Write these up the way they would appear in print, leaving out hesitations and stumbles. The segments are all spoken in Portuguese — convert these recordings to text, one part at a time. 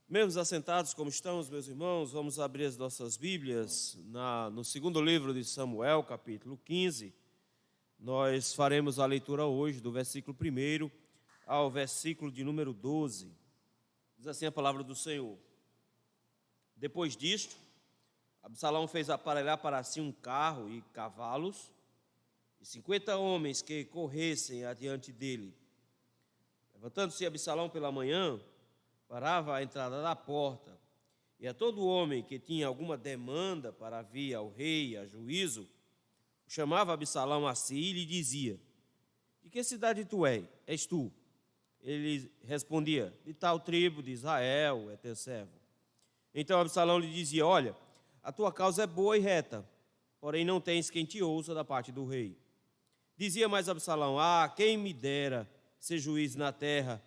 Mesmo assentados como estamos, meus irmãos, vamos abrir as nossas Bíblias no segundo livro de Samuel, capítulo 15. Nós faremos a leitura hoje do versículo 1 ao versículo de número 12. Diz assim a palavra do Senhor. Depois disto, Absalão fez aparelhar para si um carro e cavalos, e 50 homens que corressem adiante dele. Levantando-se Absalão pela manhã, parava à entrada da porta, e a todo homem que tinha alguma demanda para vir ao rei a juízo, chamava Absalão a si e lhe dizia: de que cidade és tu? Ele respondia: de tal tribo de Israel é teu servo. Então Absalão lhe dizia: olha, a tua causa é boa e reta, porém não tens quem te ouça da parte do rei. Dizia mais Absalão: quem me dera ser juiz na terra,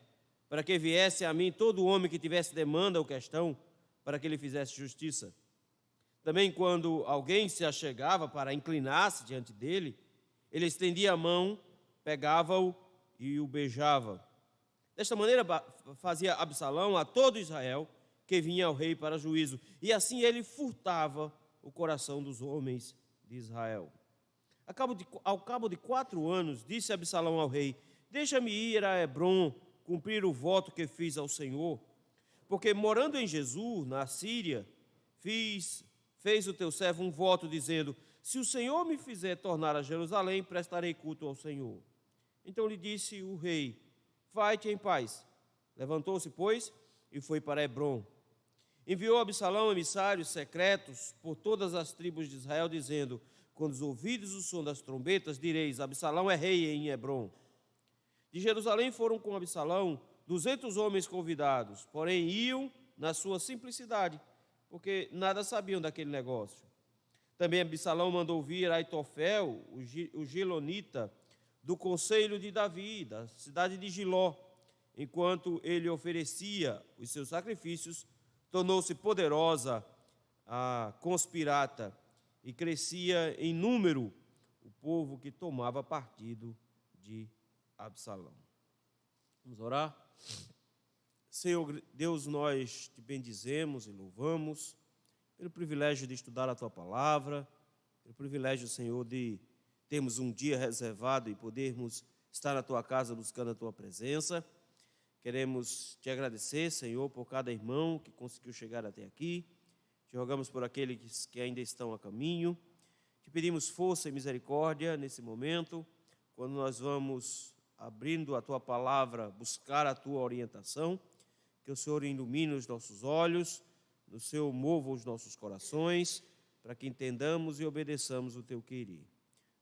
para que viesse a mim todo homem que tivesse demanda ou questão, para que ele fizesse justiça. Também quando alguém se achegava para inclinar-se diante dele, ele estendia a mão, pegava-o e o beijava. Desta maneira fazia Absalão a todo Israel que vinha ao rei para juízo, e assim ele furtava o coração dos homens de Israel. Ao cabo de 4 anos, disse Absalão ao rei: deixa-me ir a Hebrom, cumprir o voto que fiz ao Senhor, porque morando em Jesus, na Síria, fez o teu servo um voto, dizendo: se o Senhor me fizer tornar a Jerusalém, prestarei culto ao Senhor. Então lhe disse o rei: vai-te em paz. Levantou-se, pois, e foi para Hebrom. Enviou Absalão emissários secretos por todas as tribos de Israel, dizendo: quando ouvides o som das trombetas, direis: Absalão é rei em Hebrom. De Jerusalém foram com Absalão 200 homens convidados, porém iam na sua simplicidade, porque nada sabiam daquele negócio. Também Absalão mandou vir Aitofel, o gilonita, do conselho de Davi, da cidade de Giló. Enquanto ele oferecia os seus sacrifícios, tornou-se poderosa a conspirata, e crescia em número o povo que tomava partido de Absalão. Vamos orar? Senhor Deus, nós te bendizemos e louvamos pelo privilégio de estudar a tua palavra, pelo privilégio, Senhor, de termos um dia reservado e podermos estar na tua casa buscando a tua presença. Queremos te agradecer, Senhor, por cada irmão que conseguiu chegar até aqui. Te rogamos por aqueles que ainda estão a caminho. Te pedimos força e misericórdia nesse momento, quando nós vamos abrindo a tua palavra, buscar a tua orientação, que o Senhor ilumine os nossos olhos, o Senhor mova os nossos corações, para que entendamos e obedeçamos o teu querer.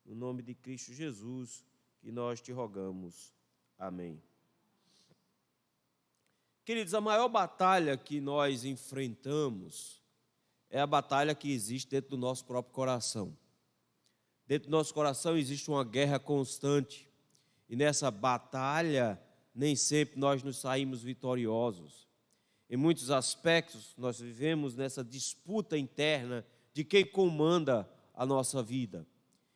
No nome de Cristo Jesus, que nós te rogamos. Amém. Queridos, a maior batalha que nós enfrentamos é a batalha que existe dentro do nosso próprio coração. Dentro do nosso coração existe uma guerra constante. E nessa batalha, nem sempre nós nos saímos vitoriosos. Em muitos aspectos, nós vivemos nessa disputa interna de quem comanda a nossa vida.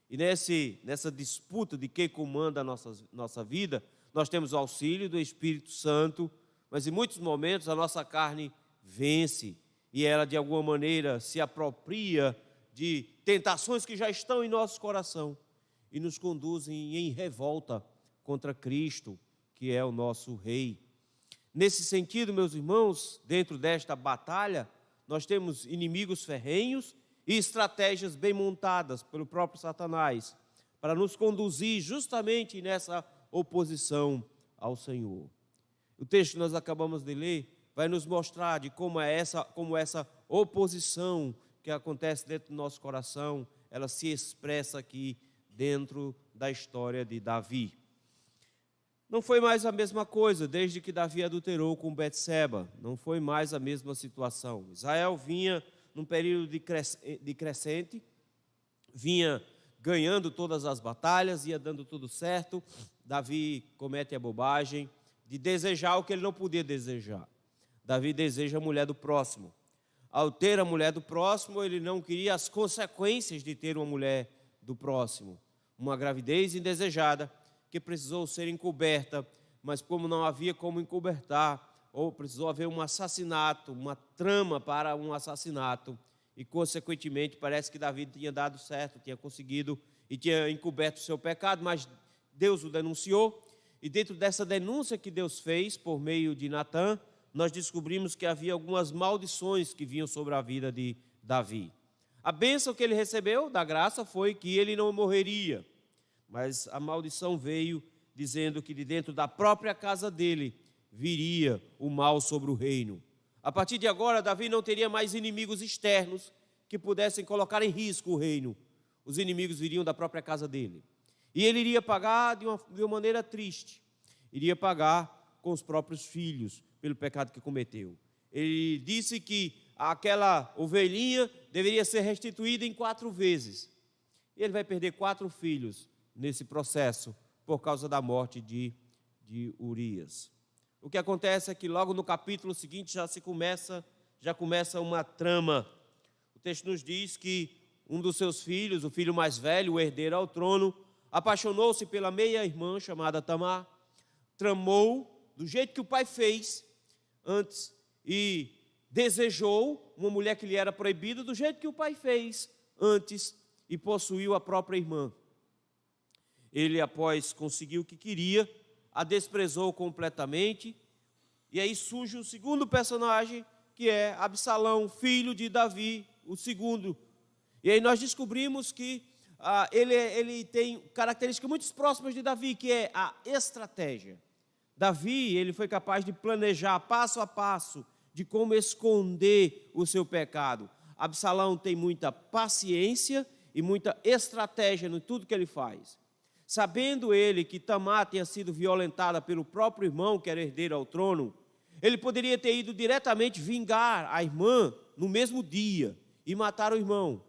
E nessa disputa de quem comanda a nossa vida, nós temos o auxílio do Espírito Santo, mas em muitos momentos a nossa carne vence e ela, de alguma maneira, se apropria de tentações que já estão em nosso coração e nos conduzem em revolta contra Cristo, que é o nosso Rei. Nesse sentido, meus irmãos, dentro desta batalha, nós temos inimigos ferrenhos e estratégias bem montadas pelo próprio Satanás, para nos conduzir justamente nessa oposição ao Senhor. O texto que nós acabamos de ler vai nos mostrar de como essa oposição que acontece dentro do nosso coração, ela se expressa aqui dentro da história de Davi. Não foi mais a mesma coisa desde que Davi adulterou com Betseba. Não foi mais a mesma situação. Israel vinha num período de crescente, vinha ganhando todas as batalhas, ia dando tudo certo. Davi comete a bobagem de desejar o que ele não podia desejar. Davi deseja a mulher do próximo. Ao ter a mulher do próximo, ele não queria as consequências de ter uma mulher do próximo. Uma gravidez indesejada, que precisou ser encoberta, mas como não havia como encobertar, ou precisou haver um assassinato, uma trama para um assassinato, e, consequentemente, parece que Davi tinha dado certo, tinha conseguido e tinha encoberto o seu pecado, mas Deus o denunciou, e dentro dessa denúncia que Deus fez por meio de Natã, nós descobrimos que havia algumas maldições que vinham sobre a vida de Davi. A bênção que ele recebeu da graça foi que ele não morreria, mas a maldição veio dizendo que de dentro da própria casa dele viria o mal sobre o reino. A partir de agora, Davi não teria mais inimigos externos que pudessem colocar em risco o reino. Os inimigos viriam da própria casa dele. E ele iria pagar de uma maneira triste. Iria pagar com os próprios filhos pelo pecado que cometeu. Ele disse que aquela ovelhinha deveria ser restituída em 4 vezes. E ele vai perder 4 filhos nesse processo por causa da morte de Urias. O que acontece é que logo no capítulo seguinte já começa uma trama. O texto nos diz que um dos seus filhos, o filho mais velho, o herdeiro ao trono, apaixonou-se pela meia-irmã chamada Tamar, tramou do jeito que o pai fez antes e desejou uma mulher que lhe era proibida do jeito que o pai fez antes e possuiu a própria irmã. Ele, após conseguir o que queria, a desprezou completamente, e aí surge o segundo personagem, que é Absalão, filho de Davi, o segundo. E aí nós descobrimos que ele tem características muito próximas de Davi, que é a estratégia. Davi, ele foi capaz de planejar passo a passo de como esconder o seu pecado. Absalão tem muita paciência e muita estratégia em tudo que ele faz. Sabendo ele que Tamar tinha sido violentada pelo próprio irmão, que era herdeiro ao trono, ele poderia ter ido diretamente vingar a irmã no mesmo dia e matar o irmão.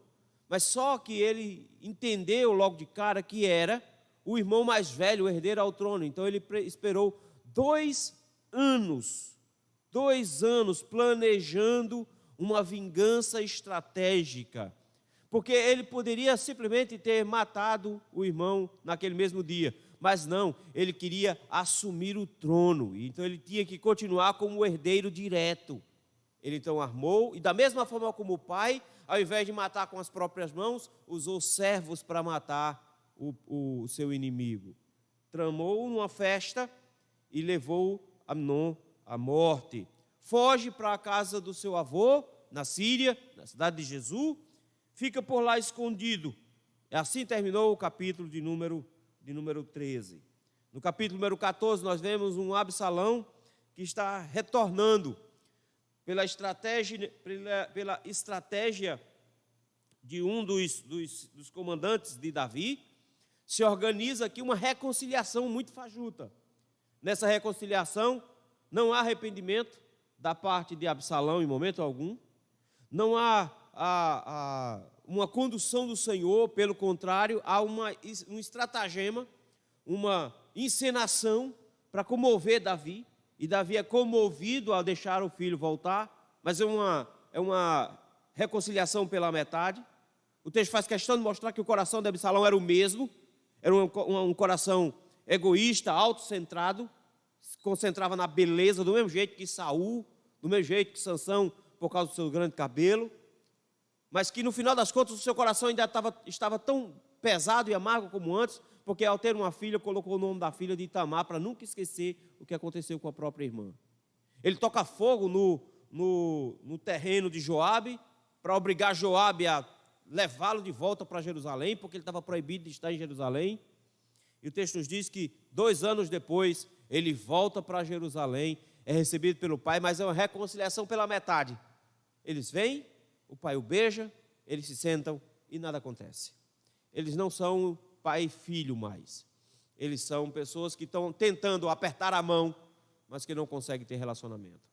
Mas só que ele entendeu logo de cara que era o irmão mais velho, o herdeiro ao trono. Então ele esperou 2 anos planejando uma vingança estratégica. Porque ele poderia simplesmente ter matado o irmão naquele mesmo dia. Mas não, ele queria assumir o trono. Então ele tinha que continuar como o herdeiro direto. Ele então armou, e da mesma forma como o pai, ao invés de matar com as próprias mãos, usou servos para matar o seu inimigo. Tramou numa festa e levou Amnon à morte. Foge para a casa do seu avô, na Síria, na cidade de Jesus, fica por lá escondido. Assim terminou o capítulo de número 13. No capítulo número 14, nós vemos um Absalão que está retornando pela estratégia de um dos comandantes de Davi. Se organiza aqui uma reconciliação muito fajuta. Nessa reconciliação, não há arrependimento da parte de Absalão em momento algum. Não há uma condução do Senhor, pelo contrário, há um estratagema, uma encenação para comover Davi, e Davi é comovido ao deixar o filho voltar, mas é uma reconciliação pela metade. O texto faz questão de mostrar que o coração de Absalão era o mesmo, era um coração egoísta, autocentrado, se concentrava na beleza, do mesmo jeito que Saul, do mesmo jeito que Sansão, por causa do seu grande cabelo, mas que no final das contas o seu coração ainda estava tão pesado e amargo como antes, porque ao ter uma filha, colocou o nome da filha de Tamar, para nunca esquecer o que aconteceu com a própria irmã. Ele toca fogo no terreno de Joabe, para obrigar Joabe a levá-lo de volta para Jerusalém, porque ele estava proibido de estar em Jerusalém. E o texto nos diz que 2 anos depois, ele volta para Jerusalém, é recebido pelo pai, mas é uma reconciliação pela metade. Eles vêm, o pai o beija, eles se sentam e nada acontece. Eles não são pai e filho mais. Eles são pessoas que estão tentando apertar a mão, mas que não conseguem ter relacionamento.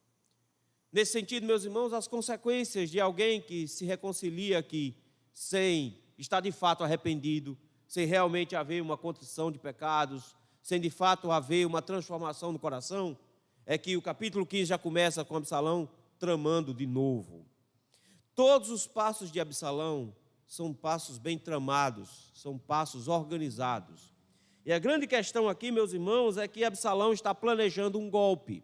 Nesse sentido, meus irmãos, as consequências de alguém que se reconcilia aqui sem estar de fato arrependido, sem realmente haver uma contrição de pecados, sem de fato haver uma transformação no coração, é que o capítulo 15 já começa com Absalão tramando de novo. Todos os passos de Absalão são passos bem tramados, são passos organizados. E a grande questão aqui, meus irmãos, é que Absalão está planejando um golpe.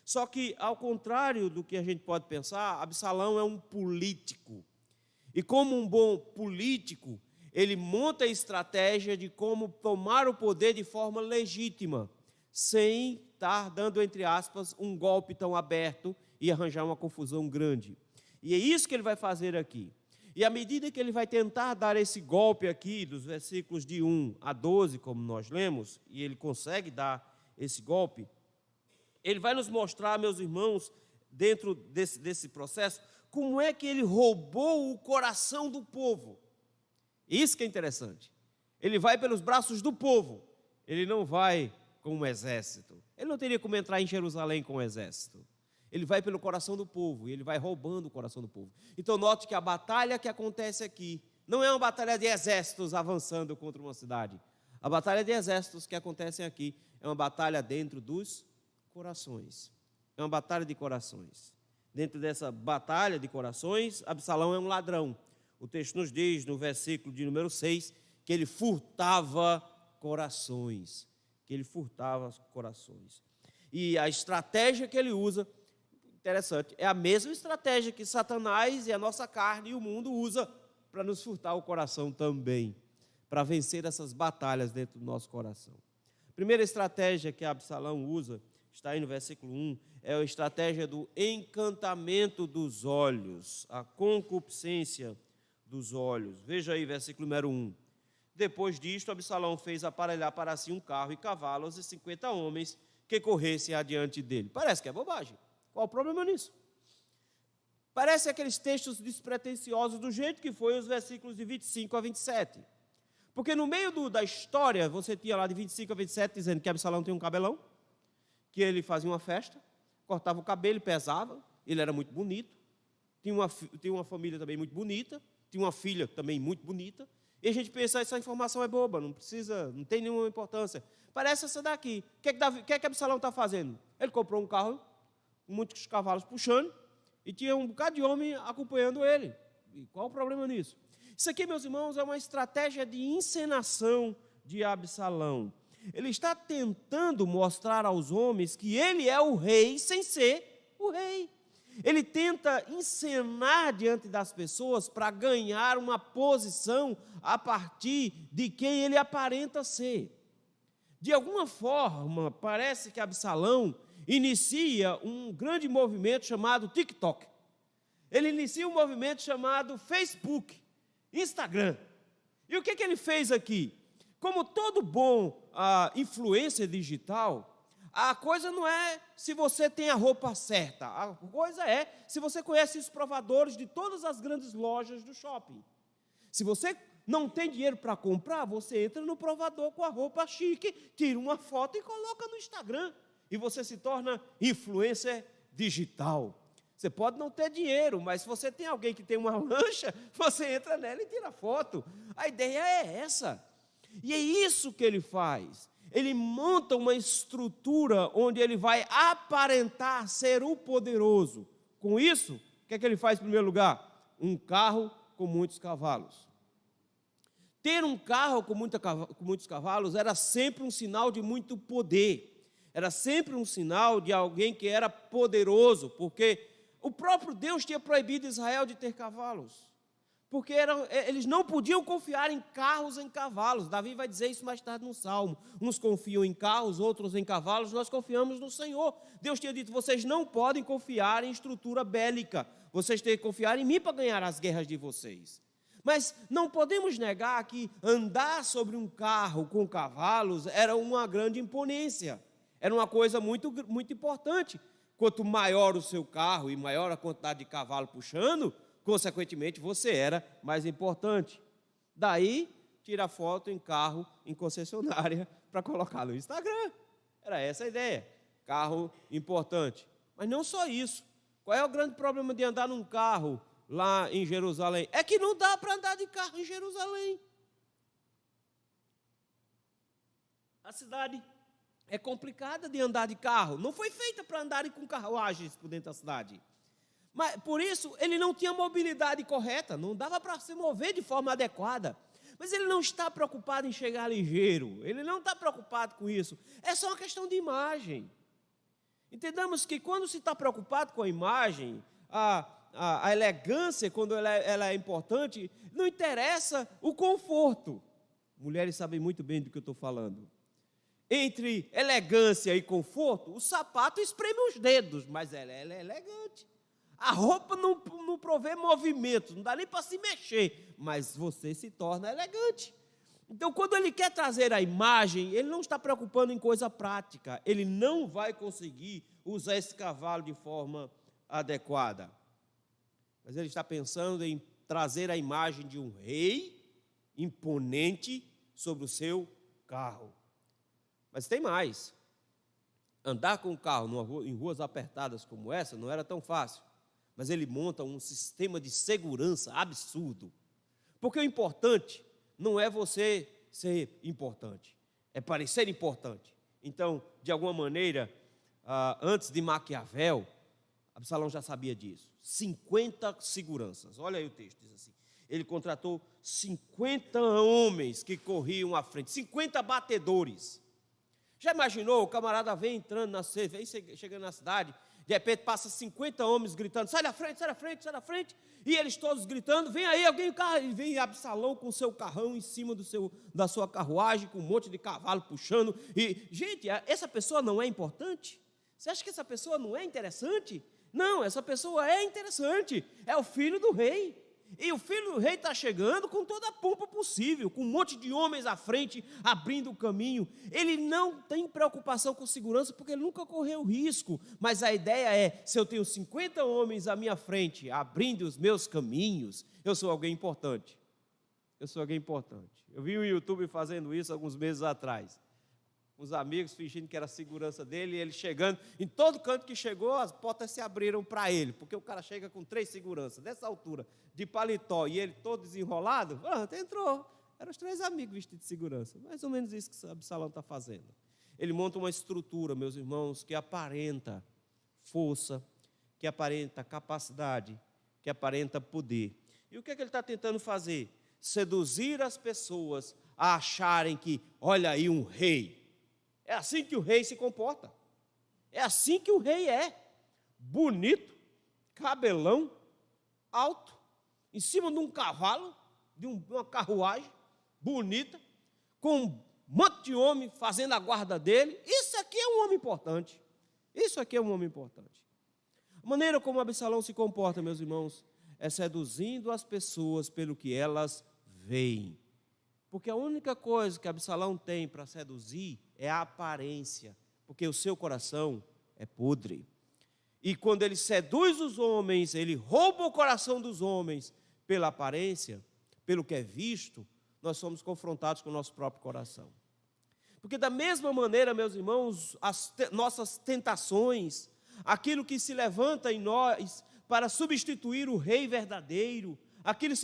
Só que, ao contrário do que a gente pode pensar, Absalão é um político. E como um bom político, ele monta a estratégia de como tomar o poder de forma legítima, sem estar dando, entre aspas, um golpe tão aberto e arranjar uma confusão grande. E é isso que ele vai fazer aqui. E à medida que ele vai tentar dar esse golpe aqui, dos versículos de 1 a 12, como nós lemos, e ele consegue dar esse golpe, ele vai nos mostrar, meus irmãos, dentro desse processo, como é que ele roubou o coração do povo. Isso que é interessante. Ele vai pelos braços do povo, ele não vai com um exército. Ele não teria como entrar em Jerusalém com um exército. Ele vai pelo coração do povo, e ele vai roubando o coração do povo. Então note que a batalha que acontece aqui não é uma batalha de exércitos avançando contra uma cidade. A batalha de exércitos que acontece aqui é uma batalha dentro dos corações. É uma batalha de corações. Dentro dessa batalha de corações, Absalão é um ladrão. O texto nos diz, no versículo de número 6, que ele furtava corações. E a estratégia que ele usa, interessante, é a mesma estratégia que Satanás e a nossa carne e o mundo usa para nos furtar o coração também, para vencer essas batalhas dentro do nosso coração. A primeira estratégia que Absalão usa, está aí no versículo 1, é a estratégia do encantamento dos olhos, a concupiscência dos olhos. Veja aí, versículo número 1. Depois disto, Absalão fez aparelhar para si um carro e cavalos e 50 homens que corressem adiante dele. Parece que é bobagem. Qual o problema nisso? Parece aqueles textos despretensiosos do jeito que foi os versículos de 25 a 27. Porque no meio da história, você tinha lá de 25 a 27 dizendo que Absalão tem um cabelão, que ele fazia uma festa, cortava o cabelo, pesava, ele era muito bonito, tinha uma família também muito bonita, tinha uma filha também muito bonita, e a gente pensa, essa informação é boba, não tem nenhuma importância. Parece essa daqui. O que é que Absalão está fazendo? Ele comprou um carro com muitos cavalos puxando, e tinha um bocado de homem acompanhando ele. E qual o problema nisso? Isso aqui, meus irmãos, é uma estratégia de encenação de Absalão. Ele está tentando mostrar aos homens que ele é o rei sem ser o rei. Ele tenta encenar diante das pessoas para ganhar uma posição a partir de quem ele aparenta ser. De alguma forma, parece que Absalão inicia um grande movimento chamado TikTok. Ele inicia um movimento chamado Facebook, Instagram. E o que ele fez aqui? Como todo bom influencer digital, a coisa não é se você tem a roupa certa, a coisa é se você conhece os provadores de todas as grandes lojas do shopping. Se você não tem dinheiro para comprar, você entra no provador com a roupa chique, tira uma foto e coloca no Instagram. E você se torna influencer digital. Você pode não ter dinheiro, mas se você tem alguém que tem uma lancha, você entra nela e tira foto. A ideia é essa. E é isso que ele faz. Ele monta uma estrutura onde ele vai aparentar ser o poderoso. Com isso, o que é que ele faz em primeiro lugar? Um carro com muitos cavalos. Ter um carro com muitos cavalos era sempre um sinal de muito poder. Era sempre um sinal de alguém que era poderoso, porque o próprio Deus tinha proibido Israel de ter cavalos. Porque eles não podiam confiar em carros, em cavalos. Davi vai dizer isso mais tarde no Salmo. Uns confiam em carros, outros em cavalos, nós confiamos no Senhor. Deus tinha dito, vocês não podem confiar em estrutura bélica. Vocês têm que confiar em mim para ganhar as guerras de vocês. Mas não podemos negar que andar sobre um carro com cavalos era uma grande imponência. Era uma coisa muito, muito importante. Quanto maior o seu carro e maior a quantidade de cavalo puxando, consequentemente, você era mais importante. Daí, tira foto em carro, em concessionária, para colocar no Instagram. Era essa a ideia. Carro importante. Mas não só isso. Qual é o grande problema de andar num carro lá em Jerusalém? É que não dá para andar de carro em Jerusalém. A cidade é complicada de andar de carro. Não foi feita para andarem com carruagens por dentro da cidade. Mas, por isso, ele não tinha mobilidade correta, não dava para se mover de forma adequada. Mas ele não está preocupado em chegar ligeiro, ele não está preocupado com isso. É só uma questão de imagem. Entendamos que quando se está preocupado com a imagem, a elegância, quando ela é importante, não interessa o conforto. Mulheres sabem muito bem do que eu estou falando. Entre elegância e conforto, o sapato espreme os dedos, mas ela é elegante. A roupa não provê movimento, não dá nem para se mexer, mas você se torna elegante. Então, quando ele quer trazer a imagem, ele não está preocupando em coisa prática. Ele não vai conseguir usar esse cavalo de forma adequada. Mas ele está pensando em trazer a imagem de um rei imponente sobre o seu carro. Mas tem mais. Andar com o carro em ruas apertadas como essa não era tão fácil. Mas ele monta um sistema de segurança absurdo. Porque o importante não é você ser importante, é parecer importante. Então, de alguma maneira, antes de Maquiavel, Absalão já sabia disso. 50 seguranças. Olha aí o texto, diz assim. Ele contratou 50 homens que corriam à frente, 50 batedores. Já imaginou, o camarada vem entrando vem chegando na cidade, de repente passa 50 homens gritando, sai da frente, sai da frente, sai da frente, e eles todos gritando, vem aí alguém, e vem Absalão com o seu carrão em cima da sua carruagem, com um monte de cavalo puxando, e, gente, essa pessoa não é importante? Você acha que essa pessoa não é interessante? Não, essa pessoa é interessante, é o filho do rei. E o filho do rei está chegando com toda a pompa possível, com um monte de homens à frente, abrindo o caminho. Ele não tem preocupação com segurança, porque ele nunca correu risco. Mas a ideia é, se eu tenho 50 homens à minha frente, abrindo os meus caminhos, eu sou alguém importante. Eu sou alguém importante. Eu vi o YouTube fazendo isso alguns meses atrás. Os amigos fingindo que era a segurança dele, e ele chegando, em todo canto que chegou, as portas se abriram para ele, porque o cara chega com 3 seguranças, dessa altura, de paletó, e ele todo desenrolado, entrou. Eram os 3 amigos vestidos de segurança. Mais ou menos isso que Absalão está fazendo. Ele monta uma estrutura, meus irmãos, que aparenta força, que aparenta capacidade, que aparenta poder. E o que ele está tentando fazer? Seduzir as pessoas a acharem que, olha aí um rei. É assim que o rei se comporta. É assim que o rei é. Bonito, cabelão, alto, em cima de um cavalo, de uma carruagem, bonita, com um monte de homem fazendo a guarda dele. Isso aqui é um homem importante. Isso aqui é um homem importante. A maneira como Absalão se comporta, meus irmãos, é seduzindo as pessoas pelo que elas veem. Porque a única coisa que Absalão tem para seduzir é a aparência, porque o seu coração é podre. E quando ele seduz os homens, ele rouba o coração dos homens pela aparência, pelo que é visto, nós somos confrontados com o nosso próprio coração. Porque da mesma maneira, meus irmãos, as nossas tentações, aquilo que se levanta em nós para substituir o rei verdadeiro, aquilo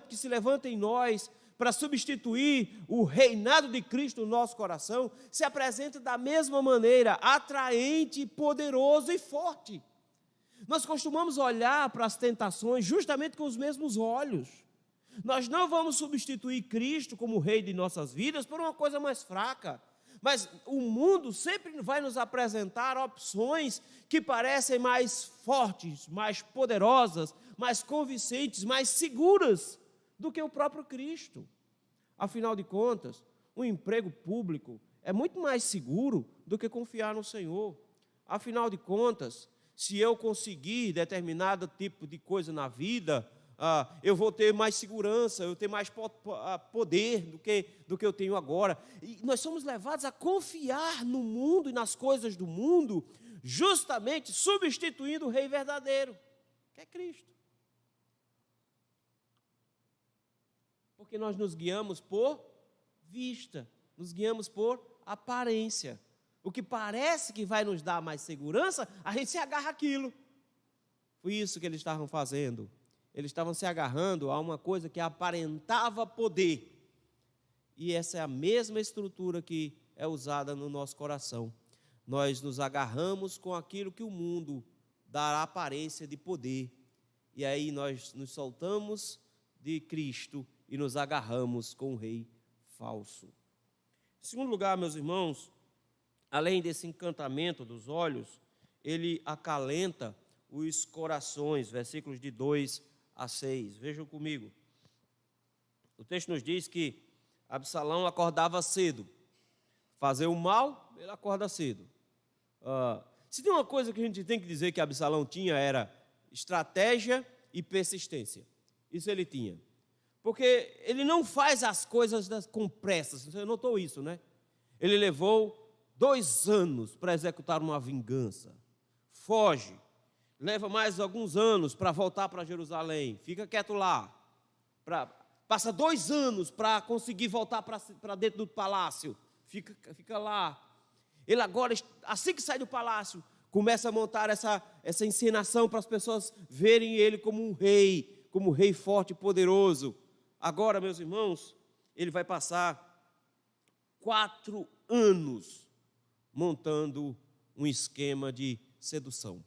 que se levanta em nós para substituir o reinado de Cristo no nosso coração, se apresenta da mesma maneira, atraente, poderoso e forte. Nós costumamos olhar para as tentações justamente com os mesmos olhos. Nós não vamos substituir Cristo como rei de nossas vidas por uma coisa mais fraca. Mas o mundo sempre vai nos apresentar opções que parecem mais fortes, mais poderosas, mais convincentes, mais seguras do que o próprio Cristo. Afinal de contas, um emprego público é muito mais seguro do que confiar no Senhor. Afinal de contas, se eu conseguir determinado tipo de coisa na vida, eu vou ter mais segurança, eu vou ter mais poder do que eu tenho agora. E nós somos levados a confiar no mundo e nas coisas do mundo, justamente substituindo o rei verdadeiro, que é Cristo. Porque nós nos guiamos por vista, nos guiamos por aparência. O que parece que vai nos dar mais segurança, a gente se agarra àquilo. Foi isso que eles estavam fazendo. Eles estavam se agarrando a uma coisa que aparentava poder. E essa é a mesma estrutura que é usada no nosso coração. Nós nos agarramos com aquilo que o mundo dá a aparência de poder. E aí nós nos soltamos de Cristo e nos agarramos com o rei falso. Em segundo lugar, meus irmãos, além desse encantamento dos olhos, ele acalenta os corações, versículos de 2 a 6. Vejam comigo. O texto nos diz que Absalão acordava cedo. Fazer o mal, ele acorda cedo. Se tem uma coisa que a gente tem que dizer que Absalão tinha, era estratégia e persistência. Isso ele tinha. Porque ele não faz as coisas com pressa. Você notou isso, né? Ele levou 2 anos para executar uma vingança. Foge. Leva mais alguns anos para voltar para Jerusalém. Fica quieto lá. Passa 2 anos para conseguir voltar para dentro do palácio. Fica lá. Ele agora, assim que sai do palácio, começa a montar essa encenação para as pessoas verem ele como um rei forte e poderoso. Agora, meus irmãos, ele vai passar 4 anos montando um esquema de sedução.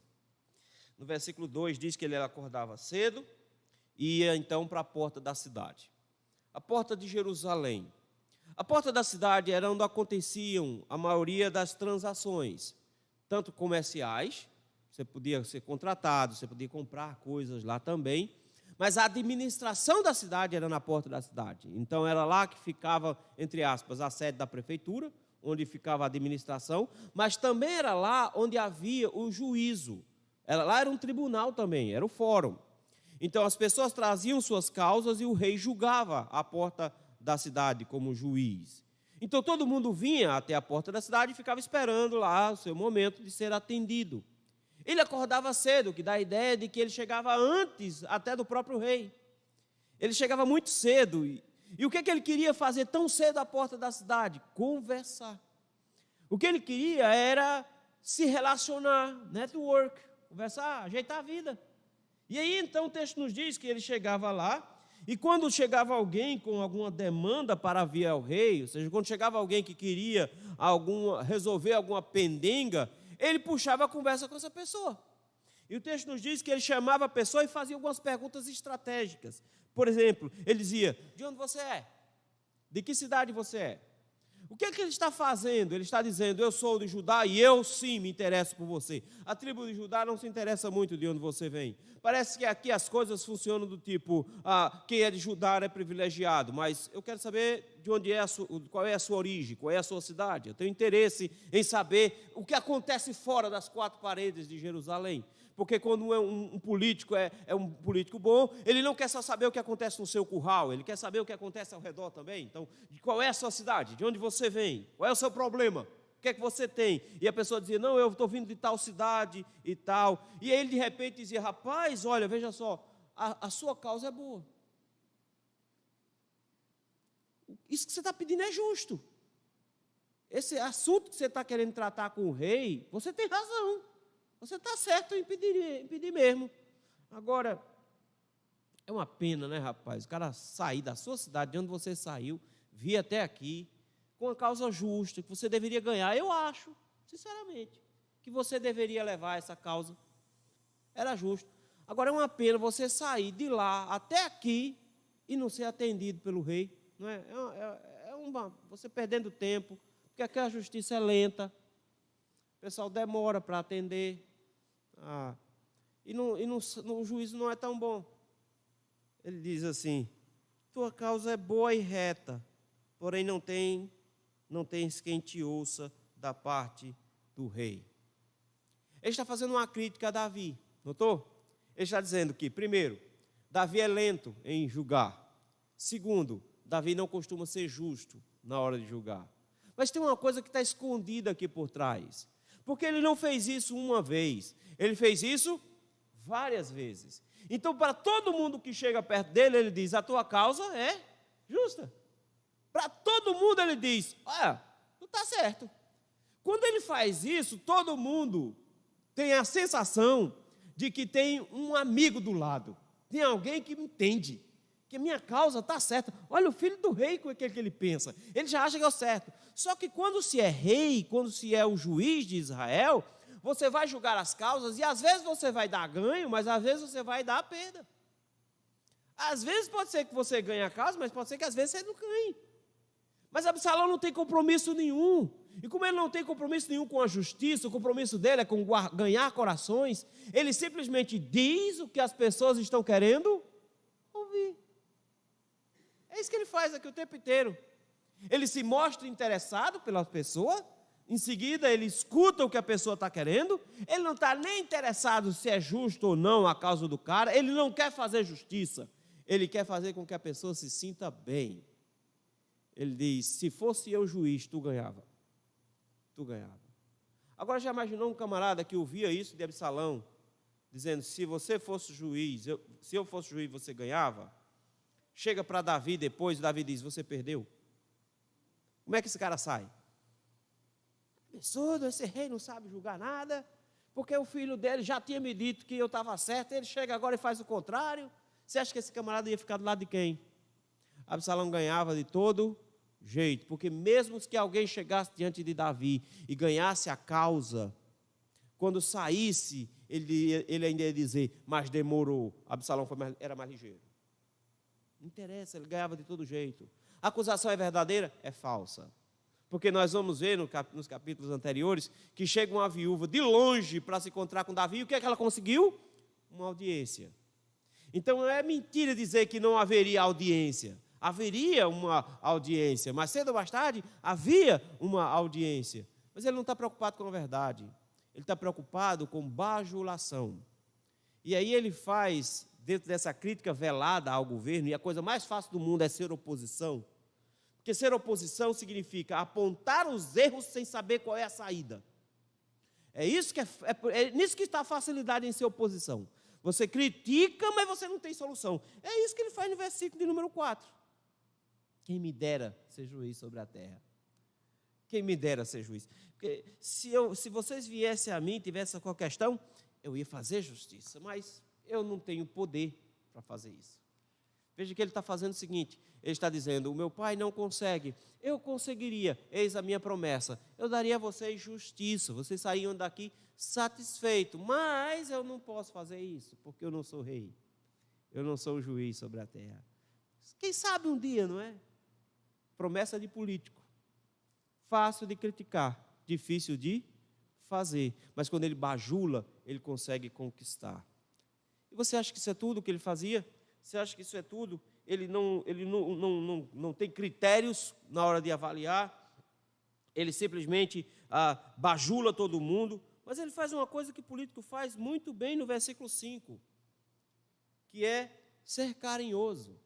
No versículo 2 diz que ele acordava cedo e ia então para a porta da cidade. A porta de Jerusalém. A porta da cidade era onde aconteciam a maioria das transações, tanto comerciais, você podia ser contratado, você podia comprar coisas lá também, mas a administração da cidade era na porta da cidade. Então era lá que ficava, entre aspas, a sede da prefeitura, onde ficava a administração, mas também era lá onde havia o juízo. Lá era um tribunal também, era o fórum. Então as pessoas traziam suas causas e o rei julgava a porta da cidade como juiz. Então todo mundo vinha até a porta da cidade e ficava esperando lá o seu momento de ser atendido. Ele acordava cedo, o que dá a ideia de que ele chegava antes até do próprio rei. Ele chegava muito cedo. E o que ele queria fazer tão cedo à porta da cidade? Conversar. O que ele queria era se relacionar, network, conversar, ajeitar a vida. E aí então o texto nos diz que ele chegava lá, e quando chegava alguém com alguma demanda para vir ao rei, ou seja, quando chegava alguém que queria resolver alguma pendenga, ele puxava a conversa com essa pessoa. E o texto nos diz que ele chamava a pessoa e fazia algumas perguntas estratégicas. Por exemplo, ele dizia: de onde você é? De que cidade você é? O que ele está fazendo? Ele está dizendo: eu sou de Judá e eu sim me interesso por você. A tribo de Judá não se interessa muito de onde você vem. Parece que aqui as coisas funcionam do tipo: quem é de Judá é privilegiado, mas eu quero saber de onde qual é a sua origem, qual é a sua cidade. Eu tenho interesse em saber o que acontece fora das 4 paredes de Jerusalém. Porque quando um político é um político bom, ele não quer só saber o que acontece no seu curral, ele quer saber o que acontece ao redor também. Então, qual é a sua cidade? De onde você vem? Qual é o seu problema? O que é que você tem? E a pessoa dizia: não, eu estou vindo de tal cidade e tal. E aí ele de repente dizia: rapaz, olha, veja só, a sua causa é boa. Isso que você está pedindo é justo. Esse assunto que você está querendo tratar com o rei, você tem razão. Você está certo em pedir mesmo. Agora, é uma pena, né, rapaz? O cara sair da sua cidade, de onde você saiu, vir até aqui, com a causa justa, que você deveria ganhar. Eu acho, sinceramente, que você deveria levar essa causa. Era justo. Agora, é uma pena você sair de lá até aqui e não ser atendido pelo rei. Não é? Você perdendo tempo, porque aqui a justiça é lenta. O pessoal demora para atender. No juízo não é tão bom. Ele diz assim: tua causa é boa e reta, porém não tens quem te ouça da parte do rei. Ele está fazendo uma crítica a Davi, notou? Ele está dizendo que, primeiro, Davi é lento em julgar. Segundo, Davi não costuma ser justo na hora de julgar. Mas tem uma coisa que está escondida aqui por trás. Porque ele não fez isso uma vez, ele fez isso várias vezes. Então, para todo mundo que chega perto dele, ele diz: a tua causa é justa. Para todo mundo ele diz: olha, tu está certo. Quando ele faz isso, todo mundo tem a sensação de que tem um amigo do lado, tem alguém que entende, que a minha causa está certa. Olha, o filho do rei, com aquele que ele pensa, ele já acha que é o certo. Só que quando se é rei, quando se é o juiz de Israel, você vai julgar as causas e às vezes você vai dar ganho, mas às vezes você vai dar perda. Às vezes pode ser que você ganhe a causa, mas pode ser que às vezes você não ganhe. Mas Absalão não tem compromisso nenhum. E como ele não tem compromisso nenhum com a justiça, o compromisso dele é com ganhar corações, ele simplesmente diz o que as pessoas estão querendo ouvir. É isso que ele faz aqui o tempo inteiro. Ele se mostra interessado pela pessoa, em seguida ele escuta o que a pessoa está querendo, ele não está nem interessado se é justo ou não a causa do cara, ele não quer fazer justiça, ele quer fazer com que a pessoa se sinta bem. Ele diz, se fosse eu juiz, tu ganhava. Tu ganhava. Agora já imaginou um camarada que ouvia isso de Absalão, dizendo, se você fosse juiz, se eu fosse juiz, você ganhava? Chega para Davi depois, Davi diz, você perdeu. Como é que esse cara sai? Absurdo, esse rei não sabe julgar nada, porque o filho dele já tinha me dito que eu estava certo, ele chega agora e faz o contrário. Você acha que esse camarada ia ficar do lado de quem? Absalão ganhava de todo jeito, porque mesmo que alguém chegasse diante de Davi e ganhasse a causa, quando saísse, ele ainda ia dizer, mas demorou. Absalão era mais ligeiro. Não interessa, ele ganhava de todo jeito. A acusação é verdadeira? É falsa. Porque nós vamos ver nos capítulos anteriores que chega uma viúva de longe para se encontrar com Davi, e o que é que ela conseguiu? Uma audiência. Então não é mentira dizer que não haveria audiência. Haveria uma audiência, mas cedo ou mais tarde havia uma audiência. Mas ele não está preocupado com a verdade, ele está preocupado com bajulação. E aí ele faz, dentro dessa crítica velada ao governo, e a coisa mais fácil do mundo é ser oposição, porque ser oposição significa apontar os erros sem saber qual é a saída. É nisso que está a facilidade em ser oposição. Você critica, mas você não tem solução. É isso que ele faz no versículo de número 4. Quem me dera ser juiz sobre a terra. Quem me dera ser juiz. Porque se vocês viessem a mim e tivessem qualquer questão, eu ia fazer justiça, mas eu não tenho poder para fazer isso. Veja que ele está fazendo o seguinte, ele está dizendo, o meu pai não consegue, eu conseguiria, eis a minha promessa, eu daria a vocês justiça, vocês saíam daqui satisfeitos, mas eu não posso fazer isso, porque eu não sou rei, eu não sou o juiz sobre a terra. Quem sabe um dia, não é? Promessa de político, fácil de criticar, difícil de fazer, mas quando ele bajula, ele consegue conquistar. E você acha que isso é tudo o que ele fazia? Você acha que isso é tudo? Ele não tem critérios na hora de avaliar, ele simplesmente bajula todo mundo, mas ele faz uma coisa que o político faz muito bem no versículo 5, que é ser carinhoso.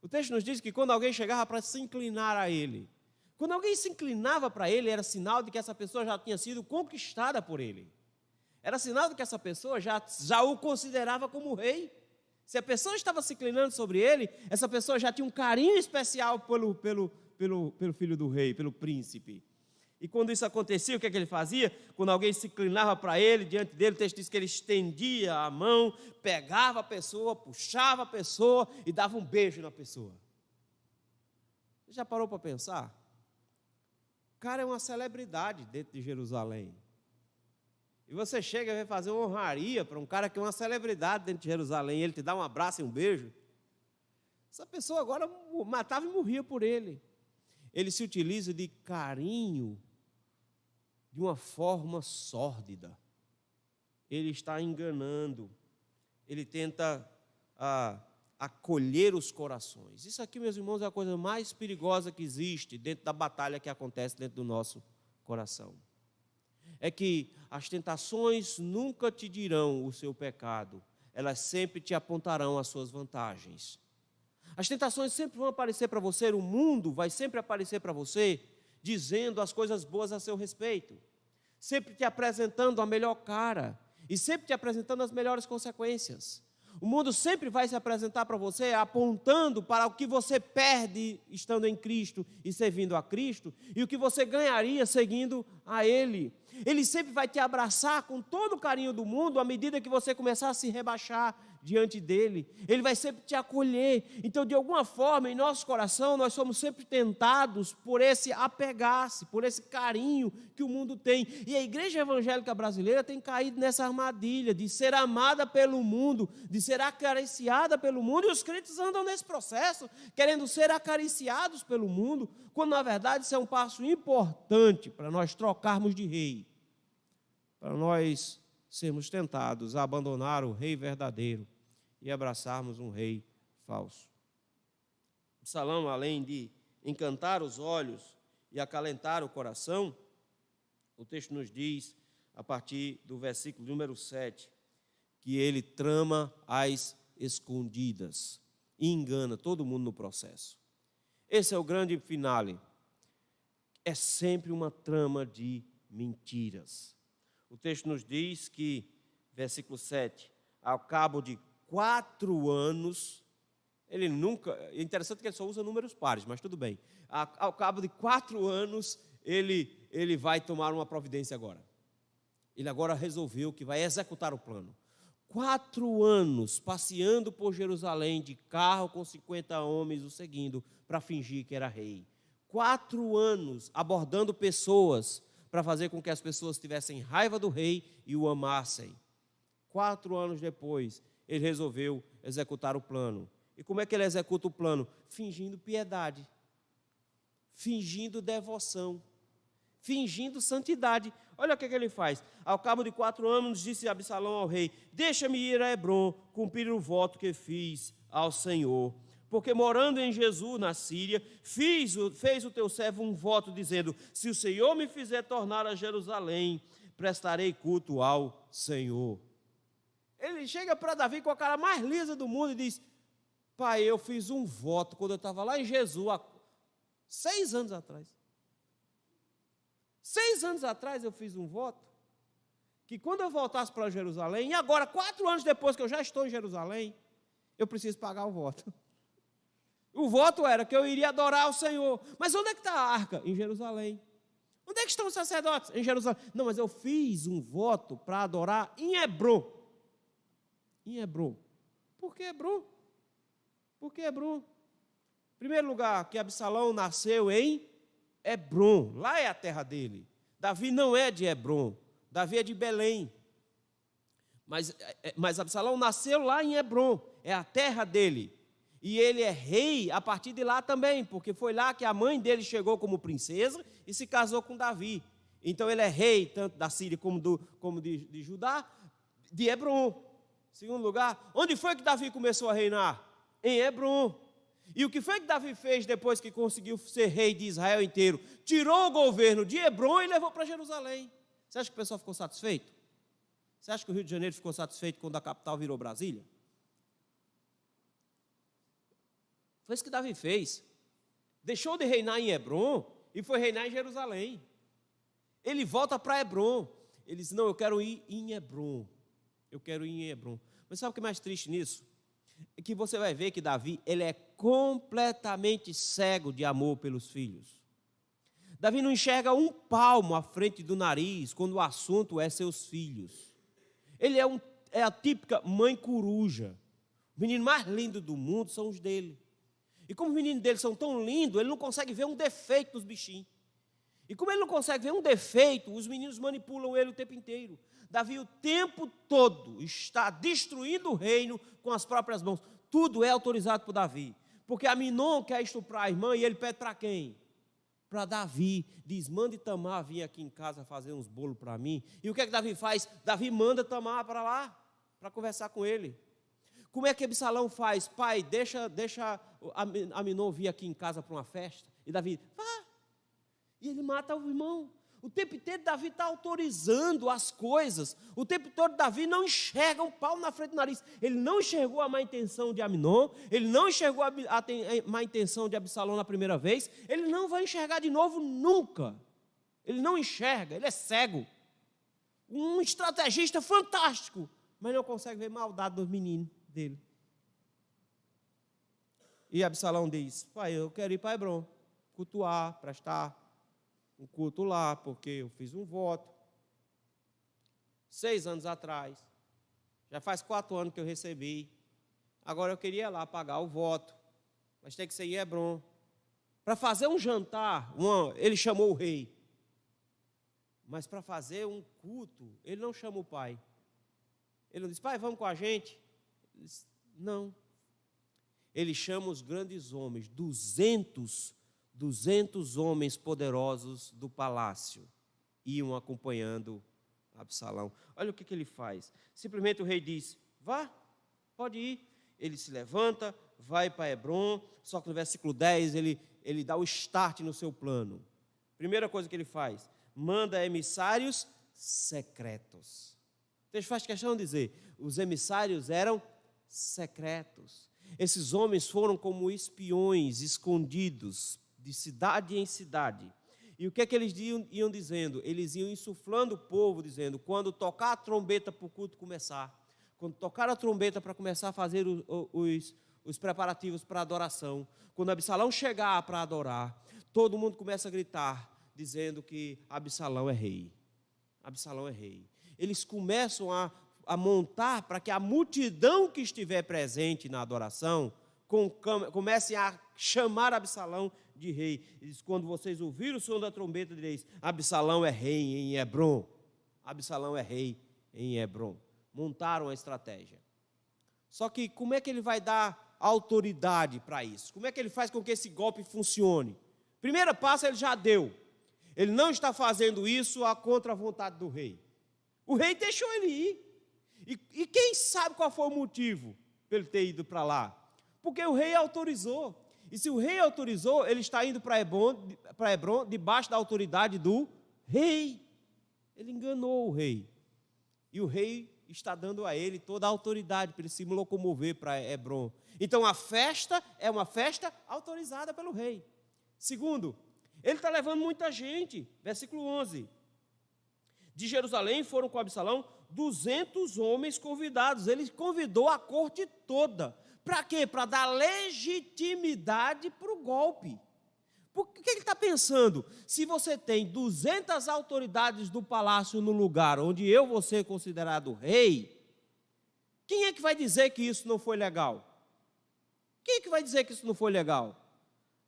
O texto nos diz que quando alguém chegava para se inclinar a ele, quando alguém se inclinava para ele, era sinal de que essa pessoa já tinha sido conquistada por ele. Era sinal de que essa pessoa já o considerava como rei. Se a pessoa estava se inclinando sobre ele, essa pessoa já tinha um carinho especial pelo filho do rei, pelo príncipe. E quando isso acontecia, o que é que ele fazia? Quando alguém se inclinava para ele, diante dele, o texto diz que ele estendia a mão, pegava a pessoa, puxava a pessoa e dava um beijo na pessoa. Você já parou para pensar? O cara é uma celebridade dentro de Jerusalém. E você chega e vai fazer uma honraria para um cara que é uma celebridade dentro de Jerusalém, e ele te dá um abraço e um beijo. Essa pessoa agora matava e morria por ele. Ele se utiliza de carinho de uma forma sórdida. Ele está enganando. Ele tenta acolher os corações. Isso aqui, meus irmãos, é a coisa mais perigosa que existe dentro da batalha que acontece dentro do nosso coração. É que as tentações nunca te dirão o seu pecado, elas sempre te apontarão as suas vantagens. As tentações sempre vão aparecer para você, o mundo vai sempre aparecer para você, dizendo as coisas boas a seu respeito, sempre te apresentando a melhor cara, e sempre te apresentando as melhores consequências. O mundo sempre vai se apresentar para você apontando para o que você perde estando em Cristo e servindo a Cristo, e o que você ganharia seguindo a Ele. Ele sempre vai te abraçar com todo o carinho do mundo à medida que você começar a se rebaixar diante dele. Ele vai sempre te acolher. Então, de alguma forma, em nosso coração, nós somos sempre tentados por esse apegar-se, por esse carinho que o mundo tem. E a igreja evangélica brasileira tem caído nessa armadilha de ser amada pelo mundo, de ser acariciada pelo mundo, e os crentes andam nesse processo, querendo ser acariciados pelo mundo, quando na verdade isso é um passo importante para nós trocarmos de rei, para nós sermos tentados a abandonar o rei verdadeiro e abraçarmos um rei falso. Absalão, além de encantar os olhos e acalentar o coração, o texto nos diz, a partir do versículo número 7, que ele trama às escondidas e engana todo mundo no processo. Esse é o grande finale. É sempre uma trama de mentiras. O texto nos diz que, versículo 7, ao cabo de 4 anos, ele nunca, é interessante que ele só usa números pares, mas tudo bem. Ao cabo de 4 anos, ele vai tomar uma providência agora. Ele agora resolveu que vai executar o plano. 4 anos passeando por Jerusalém de carro com 50 homens o seguindo para fingir que era rei. 4 anos abordando pessoas para fazer com que as pessoas tivessem raiva do rei e o amassem. 4 anos depois, ele resolveu executar o plano. E como é que ele executa o plano? Fingindo piedade, fingindo devoção, fingindo santidade. Olha o que ele faz. Ao cabo de 4 anos, disse Absalão ao rei: deixa-me ir a Hebrom, cumprir o voto que fiz ao Senhor. Porque morando em Jesus, na Síria, fez o teu servo um voto, dizendo: se o Senhor me fizer tornar a Jerusalém, prestarei culto ao Senhor. Ele chega para Davi com a cara mais lisa do mundo e diz: pai, eu fiz um voto quando eu estava lá em Jesus, há 6 anos atrás. 6 anos atrás eu fiz um voto, que quando eu voltasse para Jerusalém, e agora 4 anos depois que eu já estou em Jerusalém, eu preciso pagar o voto. O voto era que eu iria adorar o Senhor. Mas onde é que está a arca? Em Jerusalém. Onde é que estão os sacerdotes? Em Jerusalém. Não, mas eu fiz um voto para adorar em Hebrom. Em Hebrom. Por que Hebrom? Por que Hebrom? Em primeiro lugar, que Absalão nasceu em Hebrom. Lá é a terra dele. Davi não é de Hebrom. Davi é de Belém. Mas Absalão nasceu lá em Hebrom. É a terra dele. E ele é rei a partir de lá também, porque foi lá que a mãe dele chegou como princesa e se casou com Davi. Então ele é rei tanto da Síria como de Judá, de Hebrom. Segundo lugar, onde foi que Davi começou a reinar? Em Hebrom. E o que foi que Davi fez depois que conseguiu ser rei de Israel inteiro? Tirou o governo de Hebrom e levou para Jerusalém. Você acha que o pessoal ficou satisfeito? Você acha que o Rio de Janeiro ficou satisfeito quando a capital virou Brasília? Foi isso que Davi fez. Deixou de reinar em Hebrom e foi reinar em Jerusalém. Ele volta para Hebrom. Ele diz: não, eu quero ir em Hebrom. Eu quero ir em Hebrom. Mas sabe o que é mais triste nisso? É que você vai ver que Davi, ele é completamente cego de amor pelos filhos. Davi não enxerga um palmo à frente do nariz quando o assunto é seus filhos. Ele é a típica mãe coruja. O menino mais lindo do mundo são os dele. E como os meninos dele são tão lindos, ele não consegue ver um defeito nos bichinhos. E como ele não consegue ver um defeito, os meninos manipulam ele o tempo inteiro. Davi o tempo todo está destruindo o reino com as próprias mãos. Tudo é autorizado por Davi. Porque Aminon quer estuprar a irmã e ele pede para quem? Para Davi. Diz: mande Tamar vir aqui em casa fazer uns bolos para mim. E o que é que Davi faz? Davi manda Tamar para lá, para conversar com ele. Como é que Absalão faz? Pai, deixa Aminon vir aqui em casa para uma festa. E Davi, vá. E ele mata o irmão. O tempo inteiro Davi está autorizando as coisas. O tempo todo Davi não enxerga um pau na frente do nariz. Ele não enxergou a má intenção de Aminon. Ele não enxergou a má intenção de Absalão na primeira vez. Ele não vai enxergar de novo nunca. Ele não enxerga, ele é cego. Um estrategista fantástico, mas não consegue ver maldade dos meninos dele. E Absalão diz: pai, eu quero ir para Hebrom, cultuar, prestar um culto lá, porque eu fiz um voto. 6 anos atrás. Já faz 4 anos que eu recebi. Agora eu queria lá pagar o voto. Mas tem que ser em Hebrom. Para fazer um jantar, ele chamou o rei. Mas para fazer um culto, ele não chama o pai. Ele não diz, pai, vamos com a gente? Ele diz, não. Ele chama os grandes homens, 200 homens poderosos do palácio, iam acompanhando Absalão. Olha o que ele faz. Simplesmente o rei diz, vá, pode ir. Ele se levanta, vai para Hebrom, só que no versículo 10 ele dá o start no seu plano. Primeira coisa que ele faz, manda emissários secretos. O texto faz questão de dizer, os emissários eram secretos. Esses homens foram como espiões escondidos de cidade em cidade. E o que é que eles iam dizendo? Eles iam insuflando o povo, dizendo, quando tocar a trombeta para o culto começar, quando tocar a trombeta para começar a fazer os preparativos para a adoração, quando Absalão chegar para adorar, todo mundo começa a gritar, dizendo que Absalão é rei. Absalão é rei. Eles começam a montar para que a multidão que estiver presente na adoração comecem a chamar Absalão de rei. Ele diz, quando vocês ouvirem o som da trombeta, direis, Absalão é rei em Hebrom. Absalão é rei em Hebrom. Montaram a estratégia. Só que como é que ele vai dar autoridade para isso? Como é que ele faz com que esse golpe funcione? Primeiro passo ele já deu. Ele não está fazendo isso contra a vontade do rei. O rei deixou ele ir. E quem sabe qual foi o motivo para ele ter ido para lá? Porque o rei autorizou. E se o rei autorizou, ele está indo para Hebrom debaixo da autoridade do rei. Ele enganou o rei. E o rei está dando a ele toda a autoridade para ele se locomover para Hebrom. Então a festa é uma festa autorizada pelo rei. Segundo, ele está levando muita gente. Versículo 11. De Jerusalém foram com Absalão 200 homens convidados. Ele convidou a corte toda. Para quê? Para dar legitimidade para o golpe. Por que ele está pensando? Se você tem 200 autoridades do palácio no lugar onde eu vou ser considerado rei, quem é que vai dizer que isso não foi legal? Quem é que vai dizer que isso não foi legal?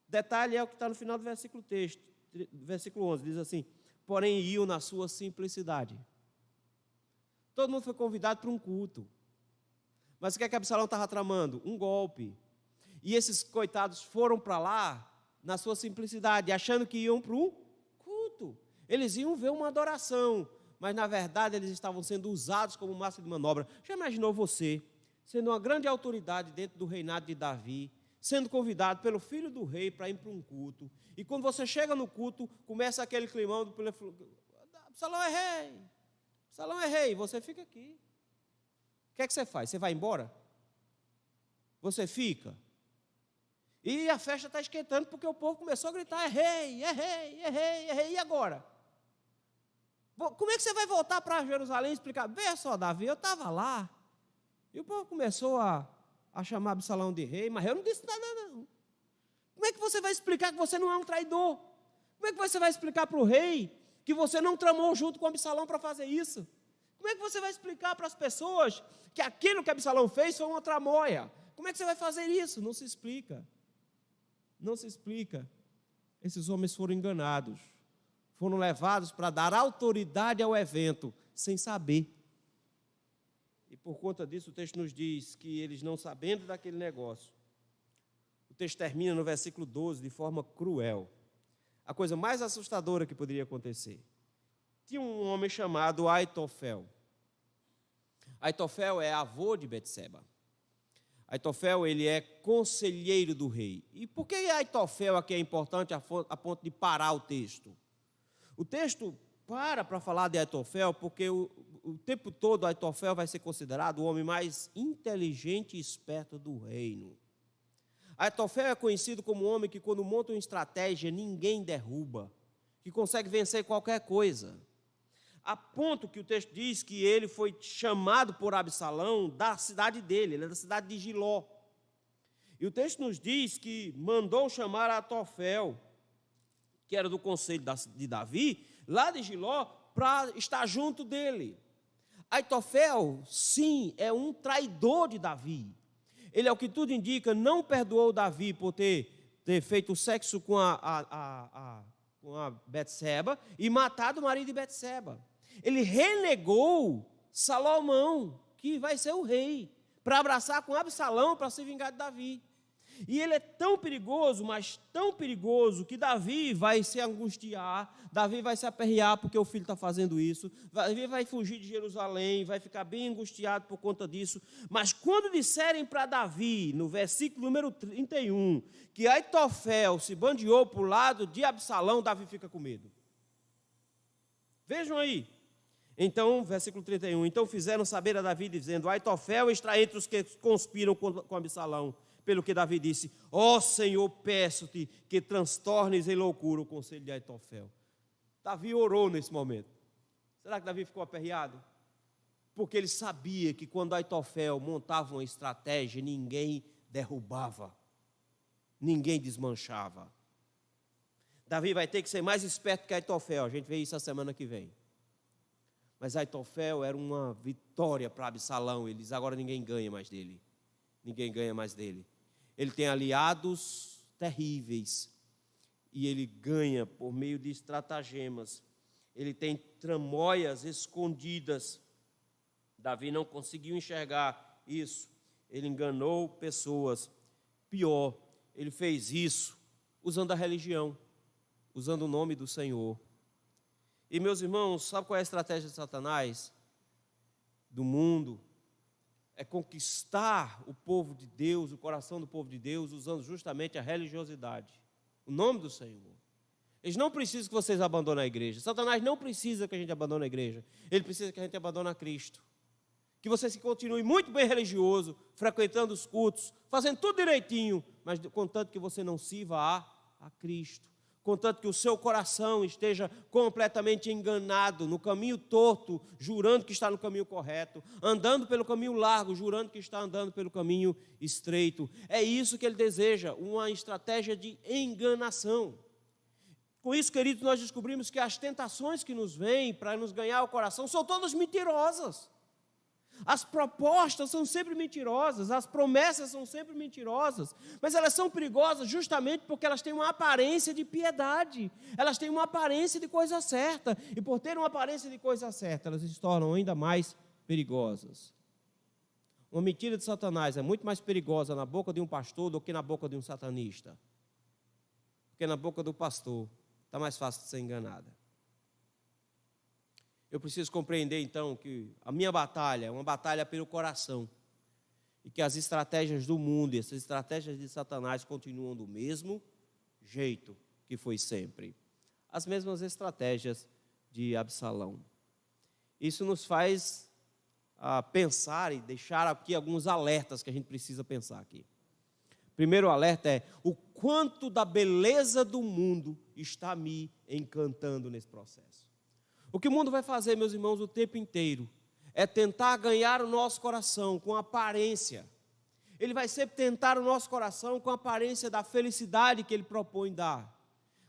Detalhe é o que está no final do versículo 11, diz assim, porém iam na sua simplicidade. Todo mundo foi convidado para um culto. Mas o que é que Absalão estava tramando? Um golpe. E esses coitados foram para lá na sua simplicidade, achando que iam para um culto. Eles iam ver uma adoração, mas na verdade eles estavam sendo usados como massa de manobra. Já imaginou você, sendo uma grande autoridade dentro do reinado de Davi, sendo convidado pelo filho do rei para ir para um culto, e quando você chega no culto, começa aquele climão do Absalão é rei, Absalão é rei, você fica aqui. O que é que você faz? Você vai embora? Você fica? E a festa está esquentando porque o povo começou a gritar, é rei, é rei, é rei, é rei, e agora? Como é que você vai voltar para Jerusalém e explicar? Veja só, Davi, eu estava lá, e o povo começou a chamar Absalão de rei, mas eu não disse nada não. Como é que você vai explicar que você não é um traidor? Como é que você vai explicar para o rei que você não tramou junto com Absalão para fazer isso? Como é que você vai explicar para as pessoas que aquilo que Absalão fez foi uma tramóia? Como é que você vai fazer isso? Não se explica. Não se explica. Esses homens foram enganados. Foram levados para dar autoridade ao evento, sem saber. E por conta disso o texto nos diz que eles não sabendo daquele negócio. O texto termina no versículo 12 de forma cruel. A coisa mais assustadora que poderia acontecer. Tinha um homem chamado Aitofel. Aitofel é avô de Betseba. Aitofel, ele é conselheiro do rei. E por que Aitofel aqui é importante a ponto de parar o texto? O texto para falar de Aitofel porque o tempo todo Aitofel vai ser considerado o homem mais inteligente e esperto do reino. Aitofel é conhecido como um homem que quando monta uma estratégia ninguém derruba, que consegue vencer qualquer coisa. A ponto que o texto diz que ele foi chamado por Absalão da cidade dele, ele é da cidade de Giló. E o texto nos diz que mandou chamar Aitofel. que era do conselho de Davi, lá de Giló, para estar junto dele. Aitofel, sim, é um traidor de Davi. Ele, ao que tudo indica, não perdoou Davi por ter feito sexo com a Betseba e matado o marido de Betseba. Ele renegou Salomão, que vai ser o rei, para abraçar com Absalão para se vingar de Davi. E ele é tão perigoso, mas tão perigoso, que Davi vai se angustiar, Davi vai se aperrear porque o filho está fazendo isso, Davi vai fugir de Jerusalém, vai ficar bem angustiado por conta disso. Mas quando disserem para Davi, no versículo número 31, que Aitofel se bandeou para o lado de Absalão, Davi fica com medo. Vejam aí. Então, versículo 31, então fizeram saber a Davi, dizendo, Aitofel está entre os que conspiram com Absalão. Pelo que Davi disse, ó Senhor, peço-te que transtornes em loucura o conselho de Aitofel. Davi orou nesse momento. Será que Davi ficou aperreado? Porque ele sabia que quando Aitofel montava uma estratégia, ninguém derrubava, ninguém desmanchava. Davi vai ter que ser mais esperto que Aitofel, a gente vê isso a semana que vem. Mas Aitofel era uma vitória para Absalão, ele diz, agora ninguém ganha mais dele. Ninguém ganha mais dele. Ele tem aliados terríveis e ele ganha por meio de estratagemas. Ele tem tramóias escondidas. Davi não conseguiu enxergar isso. Ele enganou pessoas. Pior, ele fez isso usando a religião, usando o nome do Senhor. E, meus irmãos, sabe qual é a estratégia de Satanás? Do mundo? É conquistar o povo de Deus, o coração do povo de Deus, usando justamente a religiosidade, o nome do Senhor. Eles não precisam que vocês abandonem a igreja. Satanás não precisa que a gente abandone a igreja. Ele precisa que a gente abandone a Cristo. Que você se continue muito bem religioso, frequentando os cultos, fazendo tudo direitinho, mas contanto que você não sirva a Cristo. Contanto que o seu coração esteja completamente enganado, no caminho torto, jurando que está no caminho correto, andando pelo caminho largo, jurando que está andando pelo caminho estreito. É isso que ele deseja, uma estratégia de enganação. Com isso, queridos, nós descobrimos que as tentações que nos vêm para nos ganhar o coração são todas mentirosas. As propostas são sempre mentirosas, as promessas são sempre mentirosas, mas elas são perigosas justamente porque elas têm uma aparência de piedade, elas têm uma aparência de coisa certa, e por ter uma aparência de coisa certa, elas se tornam ainda mais perigosas. Uma mentira de Satanás é muito mais perigosa na boca de um pastor do que na boca de um satanista, porque na boca do pastor está mais fácil de ser enganada. Eu preciso compreender, então, que a minha batalha é uma batalha pelo coração. E que as estratégias do mundo e essas estratégias de Satanás continuam do mesmo jeito que foi sempre. As mesmas estratégias de Absalão. Isso nos faz pensar e deixar aqui alguns alertas que a gente precisa pensar aqui. Primeiro alerta é o quanto da beleza do mundo está me encantando nesse processo. O que o mundo vai fazer, meus irmãos, o tempo inteiro, é tentar ganhar o nosso coração com aparência. Ele vai sempre tentar o nosso coração com a aparência da felicidade que ele propõe dar,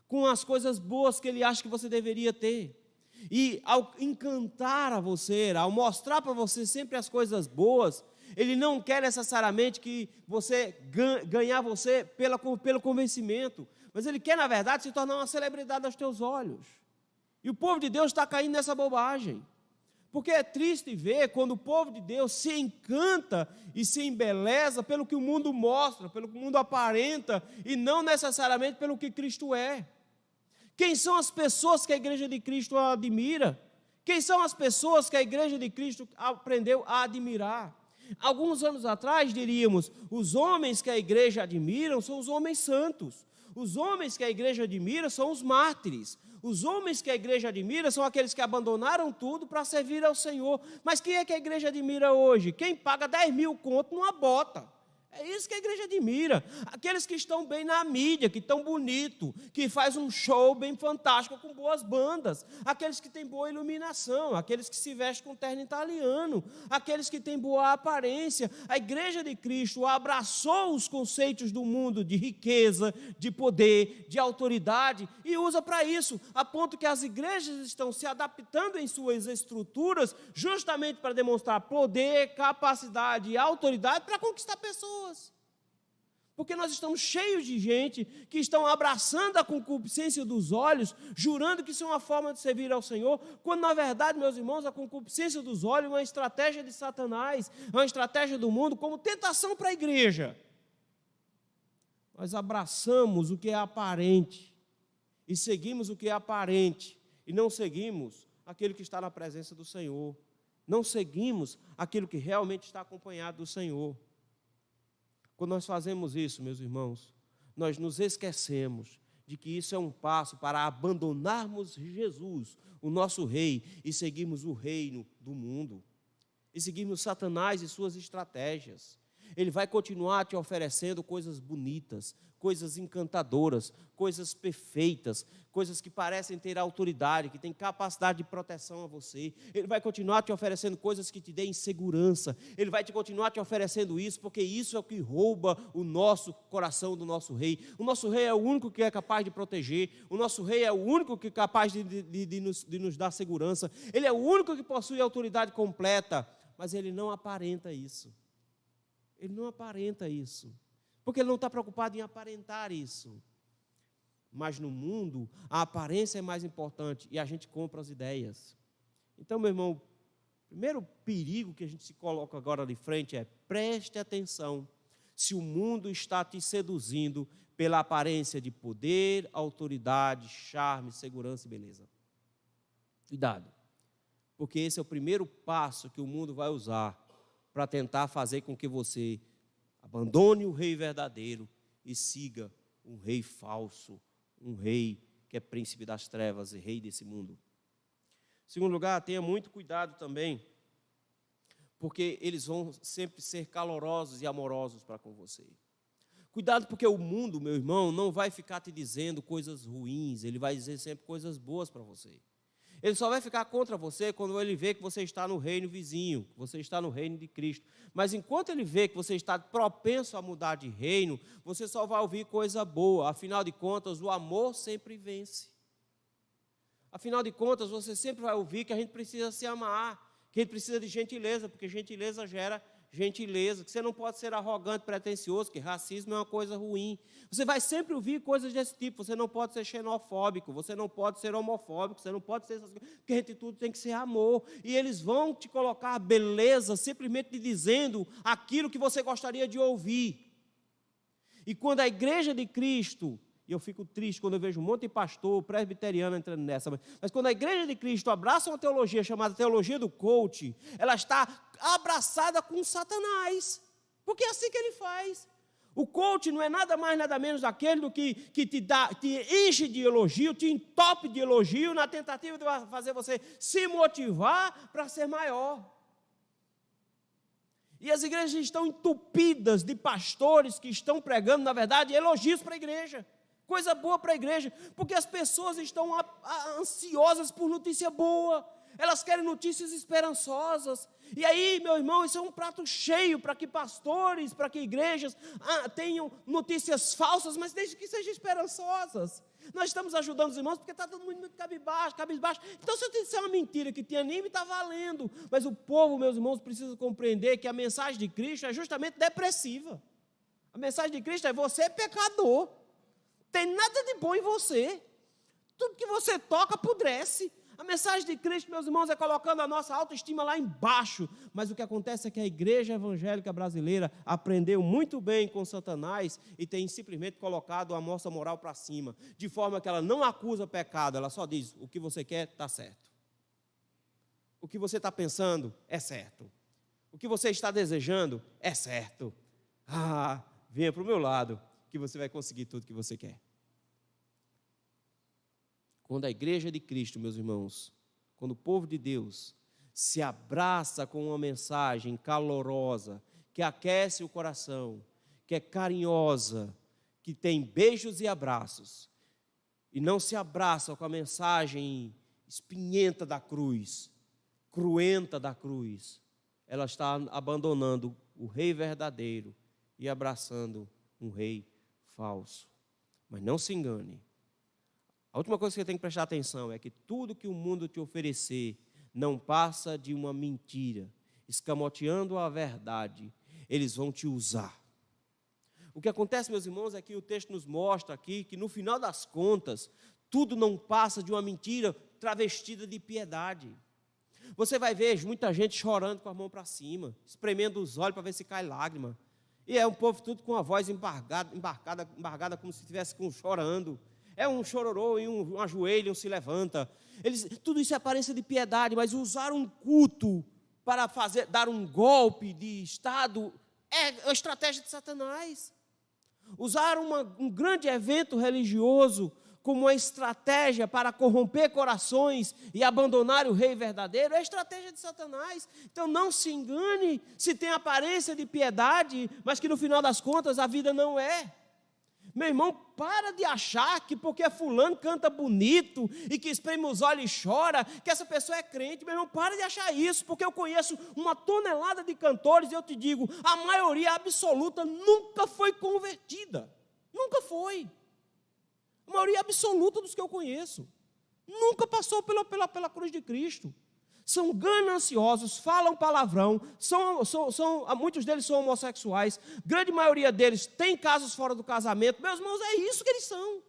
com as coisas boas que ele acha que você deveria ter. E ao encantar a você, ao mostrar para você sempre as coisas boas, ele não quer necessariamente que você ganhar você pelo convencimento, mas ele quer, na verdade, se tornar uma celebridade aos teus olhos. E o povo de Deus está caindo nessa bobagem. Porque é triste ver quando o povo de Deus se encanta e se embeleza pelo que o mundo mostra, pelo que o mundo aparenta, e não necessariamente pelo que Cristo é. Quem são as pessoas que a igreja de Cristo admira? Quem são as pessoas que a igreja de Cristo aprendeu a admirar? Alguns anos atrás, diríamos, os homens que a igreja admira são os homens santos. Os homens que a igreja admira são os mártires. Os homens que a igreja admira são aqueles que abandonaram tudo para servir ao Senhor. Mas quem é que a igreja admira hoje? Quem paga 10 mil conto numa bota. É isso que a igreja admira. Aqueles que estão bem na mídia, que estão bonito, que faz um show bem fantástico com boas bandas. Aqueles que têm boa iluminação, aqueles que se vestem com terno italiano, aqueles que têm boa aparência. A igreja de Cristo abraçou os conceitos do mundo de riqueza, de poder, de autoridade e usa para isso, a ponto que as igrejas estão se adaptando em suas estruturas justamente para demonstrar poder, capacidade e autoridade para conquistar pessoas. Porque nós estamos cheios de gente que estão abraçando a concupiscência dos olhos, jurando que isso é uma forma de servir ao Senhor, quando na verdade, meus irmãos, a concupiscência dos olhos é uma estratégia de Satanás, é uma estratégia do mundo como tentação para a igreja. Nós abraçamos o que é aparente e seguimos o que é aparente e não seguimos aquilo que está na presença do Senhor. Não seguimos aquilo que realmente está acompanhado do Senhor. Quando nós fazemos isso, meus irmãos, nós nos esquecemos de que isso é um passo para abandonarmos Jesus, o nosso rei, e seguirmos o reino do mundo. E seguirmos Satanás e suas estratégias. Ele vai continuar te oferecendo coisas bonitas, coisas encantadoras, coisas perfeitas, coisas que parecem ter autoridade, que têm capacidade de proteção a você. Ele vai continuar te oferecendo coisas que te deem segurança. Ele vai continuar te oferecendo isso, porque isso é o que rouba o nosso coração do nosso rei. O nosso rei é o único que é capaz de proteger. O nosso rei é o único que é capaz de nos dar segurança. Ele é o único que possui autoridade completa, mas ele não aparenta isso. Ele não aparenta isso, porque ele não está preocupado em aparentar isso. Mas no mundo, a aparência é mais importante e a gente compra as ideias. Então, meu irmão, o primeiro perigo que a gente se coloca agora de frente é: preste atenção se o mundo está te seduzindo pela aparência de poder, autoridade, charme, segurança e beleza. Cuidado, porque esse é o primeiro passo que o mundo vai usar para tentar fazer com que você abandone o rei verdadeiro e siga um rei falso, um rei que é príncipe das trevas e rei desse mundo. Em segundo lugar, tenha muito cuidado também, porque eles vão sempre ser calorosos e amorosos para com você. Cuidado, porque o mundo, meu irmão, não vai ficar te dizendo coisas ruins, ele vai dizer sempre coisas boas para você. Ele só vai ficar contra você quando ele vê que você está no reino vizinho, que você está no reino de Cristo. Mas enquanto ele vê que você está propenso a mudar de reino, você só vai ouvir coisa boa. Afinal de contas, o amor sempre vence. Afinal de contas, você sempre vai ouvir que a gente precisa se amar, que a gente precisa de gentileza, porque gentileza gera gentileza, que você não pode ser arrogante, pretensioso, que racismo é uma coisa ruim. Você vai sempre ouvir coisas desse tipo. Você não pode ser xenofóbico, você não pode ser homofóbico, você não pode ser essas coisas, porque a gente tudo tem que ser amor. E eles vão te colocar beleza simplesmente te dizendo aquilo que você gostaria de ouvir. E quando a igreja de Cristo, e eu fico triste quando eu vejo um monte de pastor presbiteriano entrando nessa, mas quando a igreja de Cristo abraça uma teologia chamada teologia do coach, ela está abraçada com Satanás, porque é assim que ele faz. O coach não é nada mais, nada menos daquele do que te enche de elogio, te entope de elogio, na tentativa de fazer você se motivar para ser maior. E as igrejas estão entupidas de pastores que estão pregando, na verdade, elogios para a igreja. Coisa boa para a igreja, porque as pessoas estão ansiosas por notícia boa, elas querem notícias esperançosas. E aí, meu irmão, isso é um prato cheio para que pastores, para que igrejas tenham notícias falsas, mas desde que sejam esperançosas. Nós estamos ajudando os irmãos porque está todo mundo muito cabisbaixo. Então, se eu te disser uma mentira que te anime, está valendo. Mas o povo, meus irmãos, precisa compreender que a mensagem de Cristo é justamente depressiva. A mensagem de Cristo é: você é pecador. Tem nada de bom em você. Tudo que você toca apodrece. A mensagem de Cristo, meus irmãos, é colocando a nossa autoestima lá embaixo. Mas o que acontece é que a igreja evangélica brasileira aprendeu muito bem com Satanás e tem simplesmente colocado a nossa moral para cima, de forma que ela não acusa pecado, ela só diz: o que você quer está certo. O que você está pensando é certo. O que você está desejando é certo. Venha para o meu lado, que você vai conseguir tudo que você quer. Quando a igreja de Cristo, meus irmãos, quando o povo de Deus se abraça com uma mensagem calorosa, que aquece o coração, que é carinhosa, que tem beijos e abraços, e não se abraça com a mensagem espinhenta da cruz, cruenta da cruz, ela está abandonando o rei verdadeiro e abraçando um rei falso. Mas não se engane. A última coisa que você tem que prestar atenção é que tudo que o mundo te oferecer não passa de uma mentira. Escamoteando a verdade, eles vão te usar. O que acontece, meus irmãos, é que o texto nos mostra aqui que no final das contas, tudo não passa de uma mentira travestida de piedade. Você vai ver muita gente chorando com a mão para cima, espremendo os olhos para ver se cai lágrima. E é um povo tudo com a voz embargada como se estivesse chorando. É um chororô e um ajoelho, um se levanta. Tudo isso é aparência de piedade, mas usar um culto para dar um golpe de Estado é a estratégia de Satanás. Usar um grande evento religioso como uma estratégia para corromper corações e abandonar o rei verdadeiro, é a estratégia de Satanás. Então não se engane se tem aparência de piedade, mas que no final das contas a vida não é. Meu irmão, para de achar que porque fulano canta bonito e que espreme os olhos e chora, que essa pessoa é crente. Meu irmão, para de achar isso, porque eu conheço uma tonelada de cantores e eu te digo, a maioria absoluta nunca foi convertida. Nunca foi. A maioria absoluta dos que eu conheço nunca passou pela cruz de Cristo. São gananciosos, falam palavrão, muitos deles são homossexuais, grande maioria deles tem casos fora do casamento. Meus irmãos, é isso que eles são.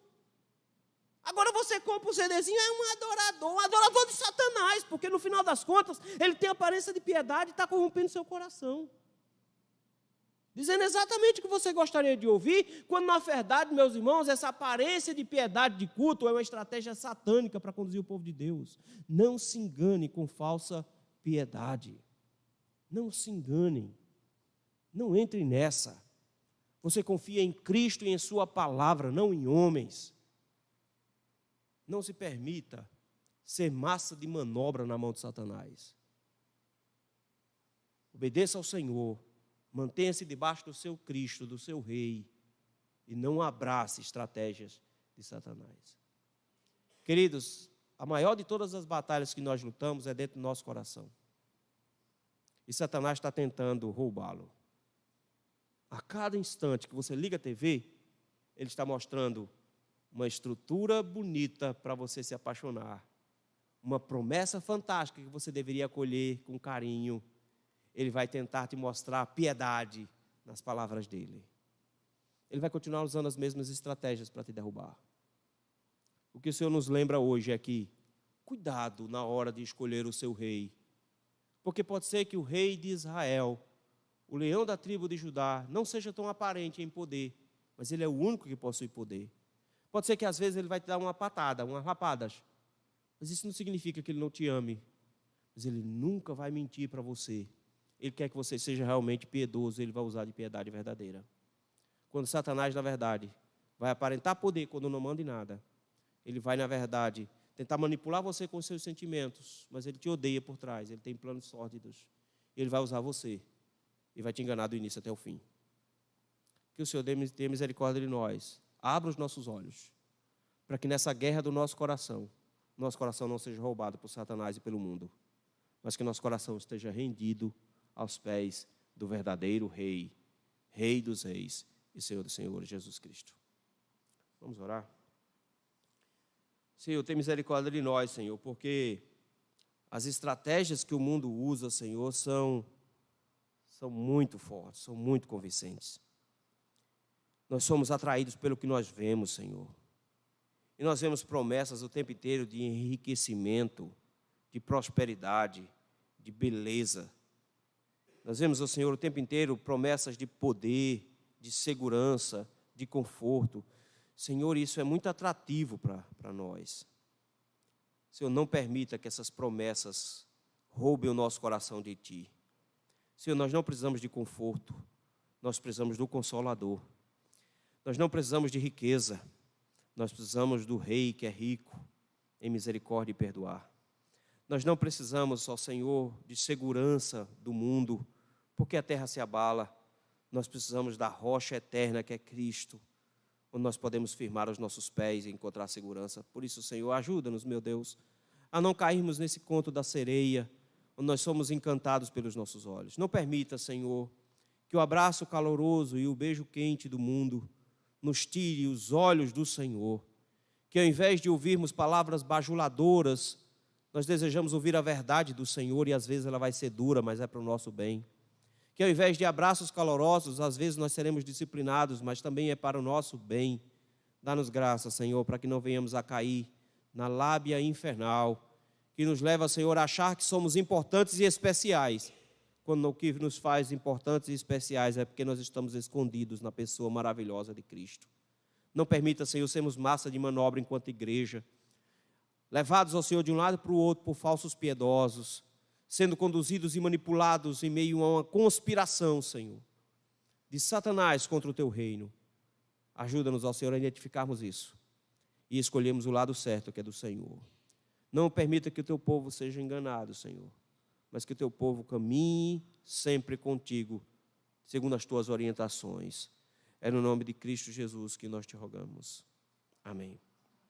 Agora você compra um CDzinho, é um adorador de Satanás, porque no final das contas, ele tem aparência de piedade e está corrompendo seu coração. Dizendo exatamente o que você gostaria de ouvir, quando na verdade, meus irmãos, essa aparência de piedade, de culto, é uma estratégia satânica para conduzir o povo de Deus. Não se engane com falsa piedade. Não se enganem. Não entre nessa. Você confia em Cristo e em sua palavra, não em homens. Não se permita ser massa de manobra na mão de Satanás. Obedeça ao Senhor. Mantenha-se debaixo do seu Cristo, do seu Rei, e não abrace estratégias de Satanás. Queridos, a maior de todas as batalhas que nós lutamos é dentro do nosso coração. E Satanás está tentando roubá-lo. A cada instante que você liga a TV, ele está mostrando uma estrutura bonita para você se apaixonar. Uma promessa fantástica que você deveria acolher com carinho. Ele vai tentar te mostrar piedade nas palavras dele. Ele vai continuar usando as mesmas estratégias para te derrubar. O que o Senhor nos lembra hoje é que, cuidado na hora de escolher o seu rei. Porque pode ser que o rei de Israel, o leão da tribo de Judá, não seja tão aparente em poder, mas ele é o único que possui poder. Pode ser que às vezes ele vai te dar uma patada, umas lapadas. Mas isso não significa que ele não te ame. Mas ele nunca vai mentir para você. Ele quer que você seja realmente piedoso, ele vai usar de piedade verdadeira. Quando Satanás, na verdade, vai aparentar poder quando não manda em nada, ele vai, na verdade, tentar manipular você com os seus sentimentos, mas ele te odeia por trás, ele tem planos sórdidos. Ele vai usar você e vai te enganar do início até o fim. Que o Senhor tenha misericórdia de nós, abra os nossos olhos, para que nessa guerra do nosso coração não seja roubado por Satanás e pelo mundo, mas que nosso coração esteja rendido aos pés do verdadeiro Rei, Rei dos Reis e Senhor dos Senhores, Jesus Cristo. Vamos orar? Senhor, tem misericórdia de nós, Senhor, porque as estratégias que o mundo usa, Senhor, são muito fortes, são muito convincentes. Nós somos atraídos pelo que nós vemos, Senhor. E nós vemos promessas o tempo inteiro de enriquecimento, de prosperidade, de beleza. Nós vemos, Senhor, o tempo inteiro promessas de poder, de segurança, de conforto. Senhor, isso é muito atrativo para nós. Senhor, não permita que essas promessas roubem o nosso coração de Ti. Senhor, nós não precisamos de conforto, nós precisamos do Consolador. Nós não precisamos de riqueza, nós precisamos do Rei que é rico em misericórdia e perdoar. Nós não precisamos, ó Senhor, de segurança do mundo, porque a terra se abala. Nós precisamos da rocha eterna que é Cristo, onde nós podemos firmar os nossos pés e encontrar segurança. Por isso, Senhor, ajuda-nos, meu Deus, a não cairmos nesse conto da sereia, onde nós somos encantados pelos nossos olhos. Não permita, Senhor, que o abraço caloroso e o beijo quente do mundo nos tire os olhos do Senhor. Que ao invés de ouvirmos palavras bajuladoras, nós desejamos ouvir a verdade do Senhor e às vezes ela vai ser dura, mas é para o nosso bem. Que ao invés de abraços calorosos, às vezes nós seremos disciplinados, mas também é para o nosso bem. Dá-nos graça, Senhor, para que não venhamos a cair na lábia infernal, que nos leva, Senhor, a achar que somos importantes e especiais, quando o que nos faz importantes e especiais é porque nós estamos escondidos na pessoa maravilhosa de Cristo. Não permita, Senhor, sermos massa de manobra enquanto igreja, levados ao Senhor de um lado para o outro por falsos piedosos, sendo conduzidos e manipulados em meio a uma conspiração, Senhor, de Satanás contra o Teu reino. Ajuda-nos, ó Senhor, a identificarmos isso e escolhermos o lado certo, que é do Senhor. Não permita que o Teu povo seja enganado, Senhor, mas que o Teu povo caminhe sempre contigo, segundo as Tuas orientações. É no nome de Cristo Jesus que nós te rogamos. Amém.